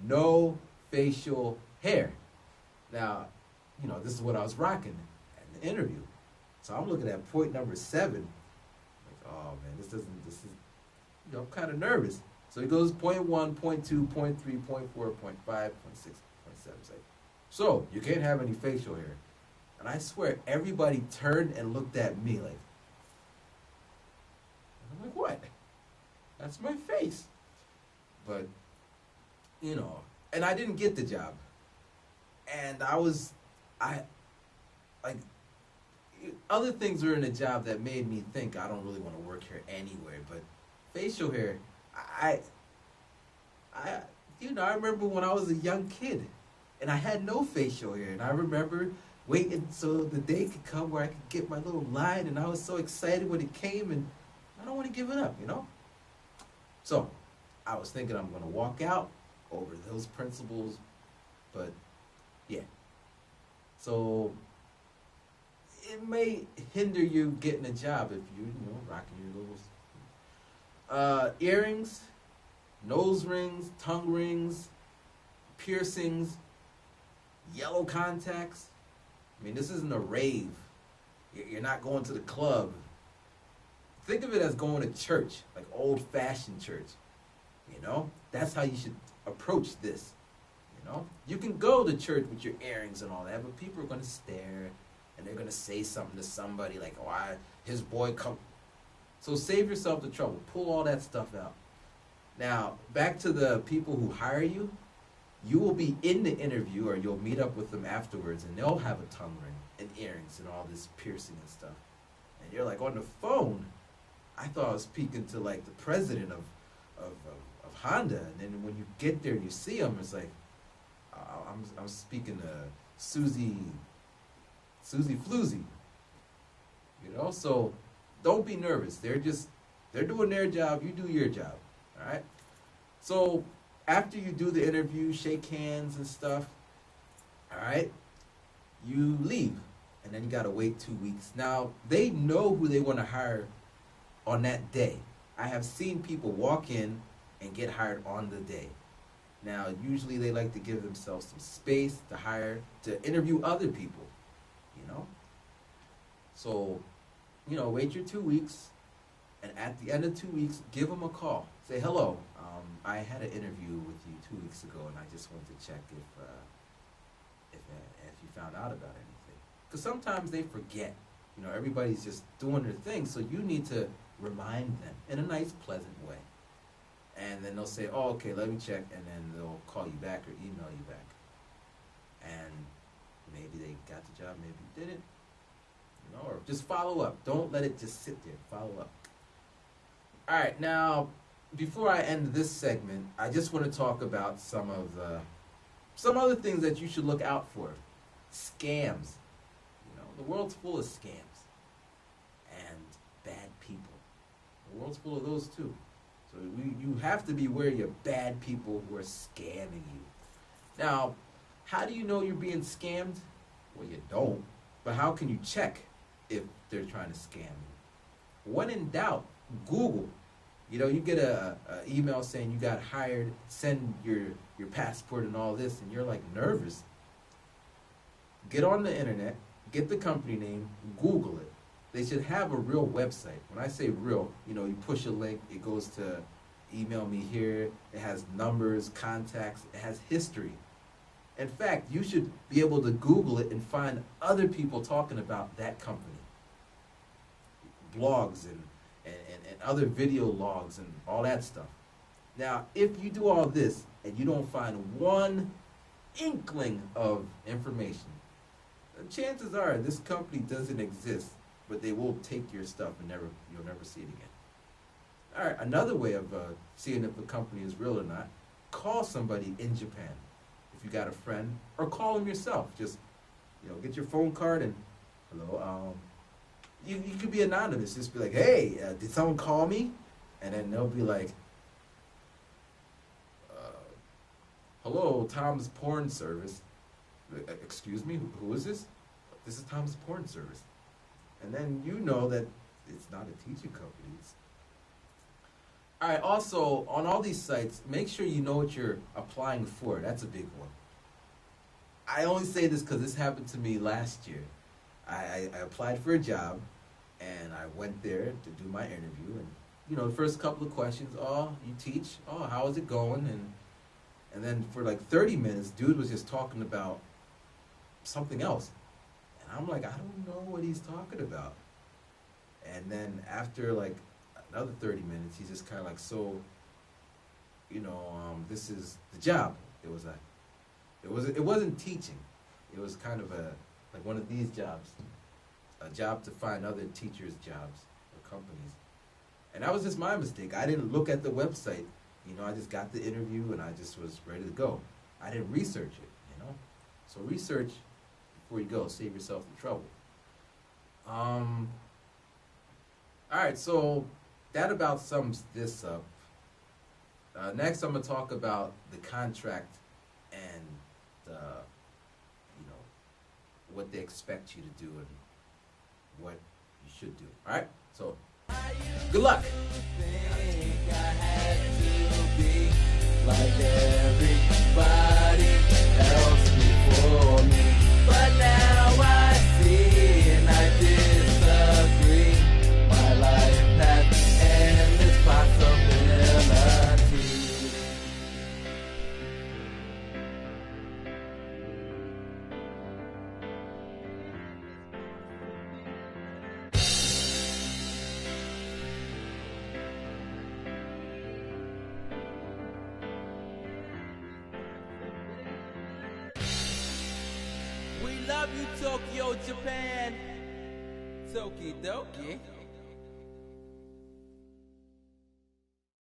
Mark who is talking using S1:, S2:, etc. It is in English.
S1: no facial hair. Now, this is what I was rocking in the interview. So I'm looking at point number 7. Like, oh man, this is, I'm kind of nervous. So he goes point 1, point 2, point 3, point 4, point 5, point 6, point 7. It's like, so you can't have any facial hair. And I swear everybody turned and looked at me like, I'm like, what? That's my face. But, and I didn't get the job. And other things were in the job that made me think I don't really want to work here anyway. But facial hair, I remember when I was a young kid and I had no facial hair. And I remember waiting so the day could come where I could get my little line. And I was so excited when it came, and I don't want to give it up, So I was thinking I'm going to walk out over those principles. But yeah. So it may hinder you getting a job if rocking your little earrings, nose rings, tongue rings, piercings, yellow contacts. I mean, this isn't a rave. You're not going to the club. Think of it as going to church, like old-fashioned church. That's how you should approach this. You can go to church with your earrings and all that, but people are going to stare and they're going to say something to somebody like, oh, his boy come. So save yourself the trouble. Pull all that stuff out. Now, back to the people who hire you. You will be in the interview, or you'll meet up with them afterwards, and they'll have a tongue ring and earrings and all this piercing and stuff. And you're like, on the phone, I thought I was speaking to like the president of Honda. And then when you get there and you see him, it's like, I'm speaking to Susie Floozy. So don't be nervous. They're doing their job. You do your job. All right. So after you do the interview, shake hands and stuff, all right, you leave. And then you got to wait 2 weeks. Now, they know who they want to hire on that day. I have seen people walk in and get hired on the day. Now, usually they like to give themselves some space to interview other people, So, wait your 2 weeks, and at the end of 2 weeks, give them a call. Say, hello, I had an interview with you 2 weeks ago, and I just wanted to check if you found out about anything. Because sometimes they forget. Everybody's just doing their thing, so you need to remind them in a nice, pleasant way. And then they'll say, oh, okay, let me check, and then they'll call you back or email you back. And maybe they got the job, maybe didn't. Or just follow up. Don't let it just sit there. Follow up. All right, now, before I end this segment, I just want to talk about some other things that you should look out for. Scams. The world's full of scams and bad people. The world's full of those too. So you have to be wary of bad people who are scamming you. Now, how do you know you're being scammed? Well, you don't. But how can you check if they're trying to scam you? When in doubt, Google. You get a email saying you got hired, send your passport and all this, and you're like nervous. Get on the internet, get the company name, Google it. They should have a real website. When I say real, you push a link, it goes to email me here, it has numbers, contacts, it has history. In fact, you should be able to Google it and find other people talking about that company. Blogs and other video logs and all that stuff. Now, if you do all this and you don't find one inkling of information, then chances are this company doesn't exist, but they will take your stuff and you'll never see it again. All right, another way of seeing if a company is real or not, call somebody in Japan. If you got a friend, or call them yourself. Just, get your phone card and, hello, you could be anonymous. Just be like, hey, did someone call me? And then they'll be like, hello, Tom's Porn Service. Excuse me, who is this? This is Tom's Porn Service. And then you know that it's not a teaching company. All right. Also, on all these sites, make sure you know what you're applying for. That's a big one. I only say this because this happened to me last year. I applied for a job, and I went there to do my interview, and the first couple of questions, oh, you teach, oh, how is it going, and then for like 30 minutes, dude was just talking about something else, and I'm like, I don't know what he's talking about, and then after like another 30 minutes, he's just kind of like, so, this is the job. It wasn't teaching. It was kind of like one of these jobs, a job to find other teachers' jobs or companies. And that was just my mistake. I didn't look at the website. I just got the interview and I just was ready to go. I didn't research it. So research before you go. Save yourself the trouble. All right, so that about sums this up. Next, I'm gonna talk about the contract and what they expect you to do and what you should do. All right, so good luck. Like everybody else before me, but now I see and I disagree. My life has endless possibilities. We love you, Tokyo, Japan. Tokidoki.